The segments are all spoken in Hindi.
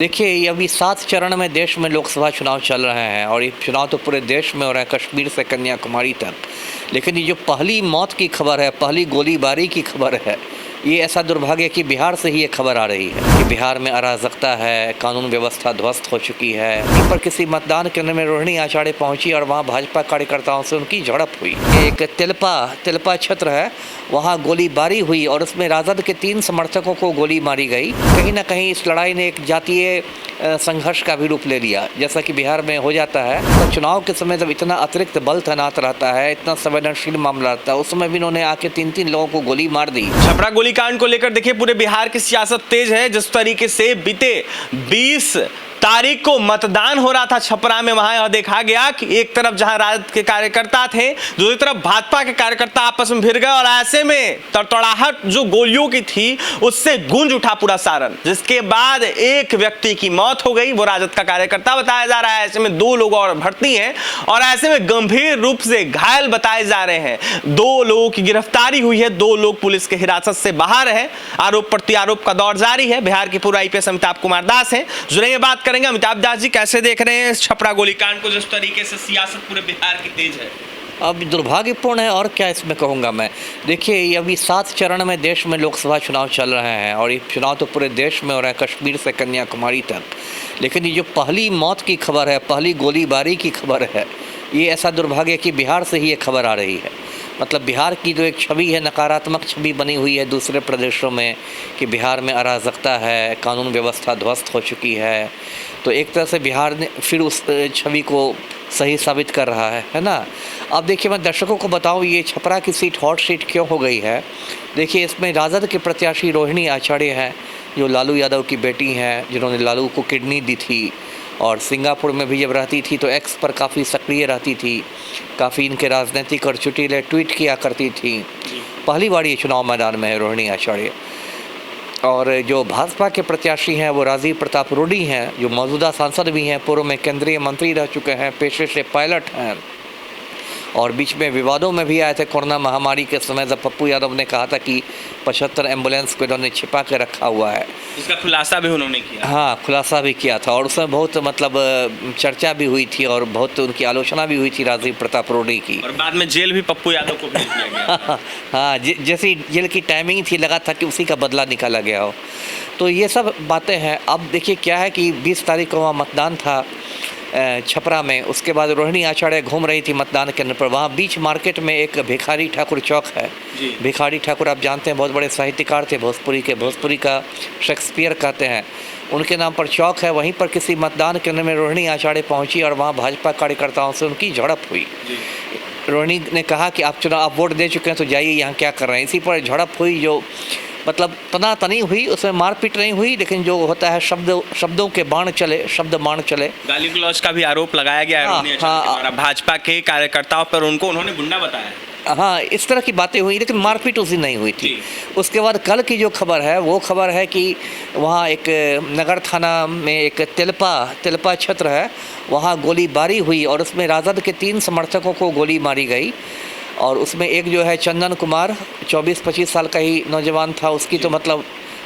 देखिए, ये अभी 7 चरण में देश में लोकसभा चुनाव चल रहे हैं और ये चुनाव तो पूरे देश में हो रहा है, कश्मीर से कन्याकुमारी तक। लेकिन ये जो पहली मौत की खबर है, पहली गोलीबारी की खबर है, ये ऐसा दुर्भाग्य है कि बिहार से ही ये खबर आ रही है कि बिहार में अराजकता है, कानून व्यवस्था ध्वस्त हो चुकी है। यहीं पर किसी मतदान केंद्र में रोहिणी आचार्य पहुंची और वहां भाजपा कार्यकर्ताओं से उनकी झड़प हुई। एक तिलपा क्षेत्र है, वहां गोलीबारी हुई और उसमें राजद के 3 समर्थकों को गोली मारी गई। कहीं ना कहीं इस लड़ाई ने एक जातीय संघर्ष का भी रूप ले लिया, जैसा कि बिहार में हो जाता है। तो चुनाव के समय जब इतना अतिरिक्त बल तैनात रहता है, इतना संवेदनशील मामला रहता है, उस समय भी इन्होंने आके 3-3 लोगों को गोली मार दी। छपरा गोलीकांड को लेकर देखिए पूरे बिहार की सियासत तेज है। जिस तरीके से बीते 20 तारीख को मतदान हो रहा था छपरा में, वहां यह देखा गया कि एक तरफ जहां राजद के कार्यकर्ता थे, दूसरी तरफ भाजपा के कार्यकर्ता आपस में भिड़ गए और ऐसे में तड़तड़ाहट जो गोलियों की थी उससे गूंज उठा पूरा सारण, जिसके बाद एक व्यक्ति की मौत हो गई। वो राजद का कार्यकर्ता बताया जा रहा है। ऐसे में 2 लोग और भर्ती हैं और ऐसे में गंभीर रूप से घायल बताए जा रहे हैं। 2 लोगों की गिरफ्तारी हुई है, 2 लोग पुलिस के हिरासत से बाहर है। आरोप प्रत्यारोप का दौर जारी है। बिहार के पूर्व आईपीएस अमिताभ कुमार दास हैं, जुड़ेंगे, बात करेंगे। अमिताभ दास जी, कैसे देख रहे हैं छपरा गोलीकांड को, जिस तरीके से सियासत पूरे बिहार की तेज है? अब दुर्भाग्यपूर्ण है और क्या इसमें कहूँगा मैं। देखिए, ये अभी 7 चरण में देश में लोकसभा चुनाव चल रहे हैं और ये चुनाव तो पूरे देश में हो रहा है, कश्मीर से कन्याकुमारी तक। लेकिन ये जो पहली मौत की खबर है, पहली गोलीबारी की खबर है, ये ऐसा दुर्भाग्य है कि बिहार से ही ये खबर आ रही है। मतलब बिहार की जो एक छवि है, नकारात्मक छवि बनी हुई है दूसरे प्रदेशों में कि बिहार में अराजकता है, कानून व्यवस्था ध्वस्त हो चुकी है। तो एक तरह से बिहार ने फिर उस छवि को सही साबित कर रहा है ना। अब देखिए, मैं दर्शकों को बताऊं, ये छपरा की सीट हॉट सीट क्यों हो गई है। देखिए, इसमें राजद के प्रत्याशी रोहिणी आचार्य हैं, जो लालू यादव की बेटी हैं, जिन्होंने लालू को किडनी दी थी और सिंगापुर में भी जब रहती थी तो एक्स पर काफ़ी सक्रिय रहती थी, काफ़ी इनके राजनीतिक और चुटीले ट्वीट किया करती थी। पहली बार ये चुनाव मैदान में है रोहिणी आचार्य। और जो भाजपा के प्रत्याशी हैं वो राजीव प्रताप रूडी हैं, जो मौजूदा सांसद भी हैं, पूर्व में केंद्रीय मंत्री रह चुके हैं, पेशे से पायलट हैं और बीच में विवादों में भी आए थे कोरोना महामारी के समय, जब पप्पू यादव ने कहा था कि 75 एम्बुलेंस को इन्होंने छिपा के रखा हुआ है। इसका खुलासा भी उन्होंने किया। हाँ, खुलासा भी किया था और उसमें बहुत मतलब चर्चा भी हुई थी और बहुत उनकी आलोचना भी हुई थी राजीव प्रताप रूडी की। और बाद में जेल भी पप्पू यादव को भेज दिया गया। हाँ, जैसी जेल की टाइमिंग थी, लगा था कि उसी का बदला निकाला गया हो। तो ये सब बातें हैं। अब देखिए क्या है कि 20 तारीख को वहाँ मतदान था छपरा में। उसके बाद रोहिणी आचार्य घूम रही थी मतदान केंद्र पर। वहाँ बीच मार्केट में एक भिखारी ठाकुर चौक है। भिखारी ठाकुर आप जानते हैं, बहुत बड़े साहित्यकार थे भोजपुरी के, भोजपुरी का शेक्सपियर कहते हैं, उनके नाम पर चौक है। वहीं पर किसी मतदान केंद्र में रोहिणी आचार्य पहुंची और वहाँ भाजपा कार्यकर्ताओं से उनकी झड़प हुई। रोहिणी ने कहा कि आप वोट दे चुके हैं तो जाइए, यहाँ क्या कर रहे हैं। इसी पर झड़प हुई, जो मतलब तनातनी हुई, उसमें मारपीट नहीं हुई, लेकिन जो होता है शब्दों के बाण चले, शब्द बाण चले। गाली गलौज का भी आरोप लगाया गया है भाजपा के कार्यकर्ताओं पर, उन्होंने गुंडा बताया। हाँ, इस तरह की बातें हुई, लेकिन मारपीट उस दिन नहीं हुई थी। उसके बाद कल की जो खबर है वो खबर है कि वहाँ एक नगर थाना में एक तिलपा क्षेत्र है, वहाँ गोलीबारी हुई और उसमें राजद के 3 समर्थकों को गोली मारी गई। और उसमें एक जो है चंदन कुमार, 24-25 साल का ही नौजवान था, उसकी तो मतलब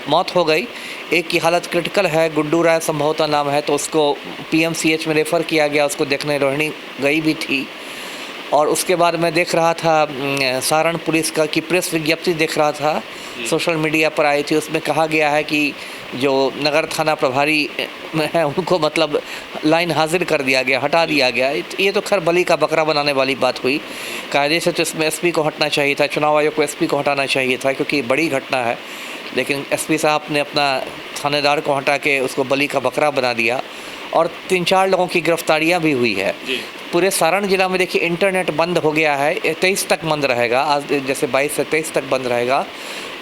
मौत हो गई। एक की हालत क्रिटिकल है, गुड्डू राय संभवतः नाम है, तो उसको पीएमसीएच में रेफ़र किया गया। उसको देखने रोहिणी गई भी थी। और उसके बाद मैं देख रहा था सारण पुलिस का की प्रेस विज्ञप्ति देख रहा था, सोशल मीडिया पर आई थी। उसमें कहा गया है कि जो नगर थाना प्रभारी हैं उनको मतलब लाइन हाजिर कर दिया गया, हटा दिया गया। ये तो खैर बलि का बकरा बनाने वाली बात हुई। कायदे से तो इसमें एसपी को हटना चाहिए था, चुनाव आयोग को एसपी को हटाना चाहिए था, क्योंकि ये बड़ी घटना है। लेकिन एसपी साहब ने अपना थानेदार को हटा के उसको बलि का बकरा बना दिया। और 3-4 लोगों की गिरफ्तारियां भी हुई है। पूरे सारण जिला में देखिए इंटरनेट बंद हो गया है, 23 तक बंद रहेगा। आज जैसे 22 से 23 तक बंद रहेगा,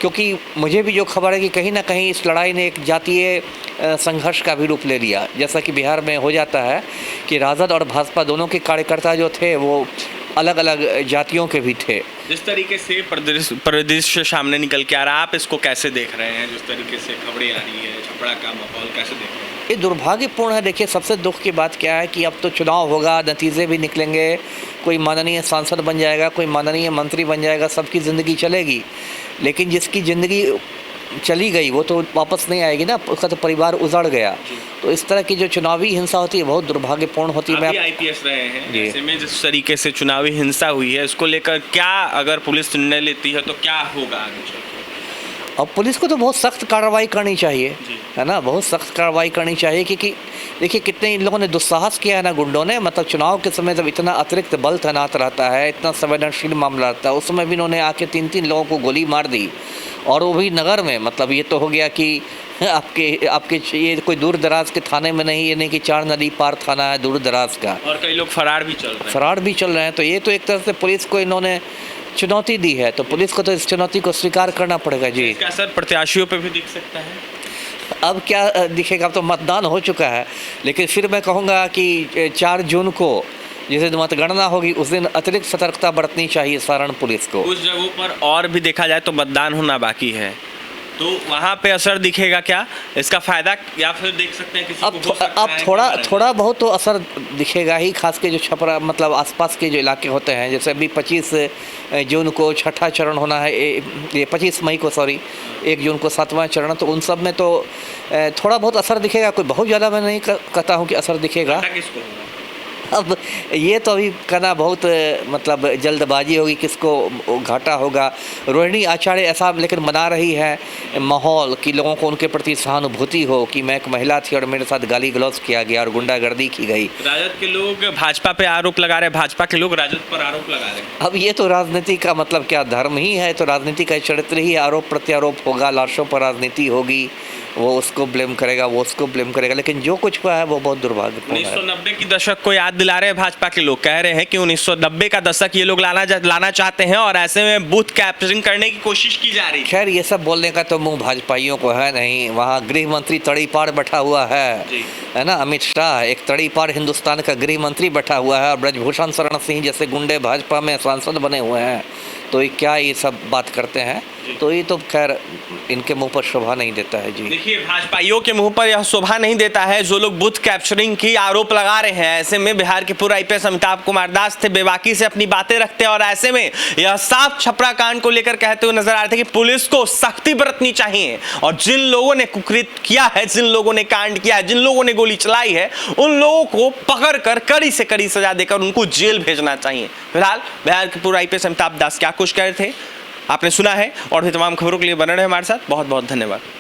क्योंकि मुझे भी जो खबर है कि कहीं ना कहीं इस लड़ाई ने एक जातीय संघर्ष का भी रूप ले लिया, जैसा कि बिहार में हो जाता है कि राजद और भाजपा दोनों के कार्यकर्ता जो थे वो अलग अलग जातियों के भी थे। जिस तरीके से परिदृश्य सामने निकल के आ रहा है, आप इसको कैसे देख रहे हैं? जिस तरीके से खबरें आ रही है, छपरा का माहौल कैसे देख रहे हैं? ये दुर्भाग्यपूर्ण है। देखिए, सबसे दुख की बात क्या है कि अब तो चुनाव होगा, नतीजे भी निकलेंगे, कोई माननीय सांसद बन जाएगा, कोई माननीय मंत्री बन जाएगा, सबकी ज़िंदगी चलेगी। लेकिन जिसकी ज़िंदगी चली गई वो तो वापस नहीं आएगी ना, उसका तो परिवार उजड़ गया। तो इस तरह की जो चुनावी हिंसा होती है बहुत दुर्भाग्यपूर्ण होती है। आप भी आईपीएस रहे हैं, जी। ऐसे में जिस तरीके से चुनावी हिंसा हुई है इसको लेकर क्या अगर पुलिस निर्णय लेती है तो क्या होगा आगे चलकर? अब पुलिस को तो बहुत सख्त कार्रवाई करनी चाहिए, है ना, बहुत सख्त कार्रवाई करनी चाहिए, क्योंकि देखिए कितने इन लोगों ने दुस्साहस किया है ना गुंडों ने। मतलब चुनाव के समय जब इतना अतिरिक्त बल तैनात रहता है, इतना संवेदनशील मामला रहता है, उस समय भी इन्होंने आके 3-3 लोगों को गोली मार दी, और वो भी नगर में। मतलब ये तो हो गया कि आपके ये कोई दूर दराज के थाने में नहीं, ये नहीं कि 4 नदी पार थाना है दूर दराज का, और कई लोग फरार भी चल रहे हैं। तो ये तो एक तरह से पुलिस को इन्होंने चुनौती दी है, तो पुलिस को तो इस चुनौती को स्वीकार करना पड़ेगा। जी, इसका असर प्रत्याशियों पे भी दिख सकता है? अब क्या दिखेगा, अब तो मतदान हो चुका है, लेकिन फिर मैं कहूँगा कि 4 जून को जिस दिन मतगणना होगी उस दिन अतिरिक्त सतर्कता बरतनी चाहिए सारण पुलिस को। उस जगहों पर और भी देखा जाए तो मतदान होना बाकी है, तो वहाँ पे असर दिखेगा क्या इसका फायदा, या फिर देख सकते हैं किसी को अब थोड़ा बहुत तो असर दिखेगा ही, खास के जो छपरा मतलब आसपास के जो इलाके होते हैं। जैसे अभी 25 जून को छठा चरण होना है, ये 25 मई को, सॉरी 1 जून को 7वां चरण, तो उन सब में तो थोड़ा बहुत असर दिखेगा। कोई बहुत ज़्यादा मैं नहीं कहता हूँ कि असर दिखेगा। किसको होगा? अब ये तो अभी कहना बहुत मतलब जल्दबाजी होगी, किसको घाटा होगा। रोहिणी आचार्य ऐसा लेकिन बना रही है माहौल कि लोगों को उनके प्रति सहानुभूति हो कि मैं एक महिला थी और मेरे साथ गाली गलौज किया गया और गुंडागर्दी की गई। राजद के लोग भाजपा पे आरोप लगा रहे, भाजपा के लोग राजद पर आरोप लगा रहे। अब ये तो राजनीति का मतलब क्या धर्म ही है, तो राजनीति का चरित्र ही आरोप प्रत्यारोप होगा, लाशों पर राजनीति होगी, वो उसको ब्लेम करेगा, वो उसको ब्लेम करेगा। लेकिन जो कुछ हुआ है वो बहुत दुर्भाग्यपूर्ण है। 1990 की दशक को याद दिला रहे भाजपा के लोग, कह रहे हैं कि 1990 का दशक ये लोग लाना चाहते हैं और ऐसे में बूथ कैप्चरिंग करने की कोशिश की जा रही है। खैर ये सब बोलने का तो मुंह भाजपाइयों को है नहीं। वहाँ गृह मंत्री तड़ीपार बैठा हुआ है ना, अमित शाह एक तड़ीपार हिंदुस्तान का गृह मंत्री बैठा हुआ है, और ब्रजभूषण शरण सिंह जैसे गुंडे भाजपा में सांसद बने हुए हैं। तो ये क्या ये सब बात करते हैं, तो ये तो खैर इनके मुंह पर शोभा नहीं देता है। जी देखिए, भाजपाइयों के मुंह पर यह शोभा नहीं देता है जो लोग बूथ कैप्चरिंग की आरोप लगा रहे हैं। ऐसे में बिहार के पूर्व आईपीएस अमिताभ कुमार दास थे, बेबाकी से अपनी बातें रखते हैं, और ऐसे में यह साफ छपरा कांड को लेकर कहते हुए नजर आ रहे थे कि पुलिस को सख्ती बरतनी चाहिए, और जिन लोगों ने कुकृत किया है, जिन लोगों ने कांड किया है, जिन लोगों ने गोली चलाई है, उन लोगों को पकड़कर कड़ी से कड़ी सजा देकर उनको जेल भेजना चाहिए। फिलहाल बिहार के पूर्व आईपीएस अमिताभ दास क्या कुछ कह रहे थे आपने सुना है, और भी तमाम खबरों के लिए बने रहे हमारे साथ। बहुत बहुत धन्यवाद।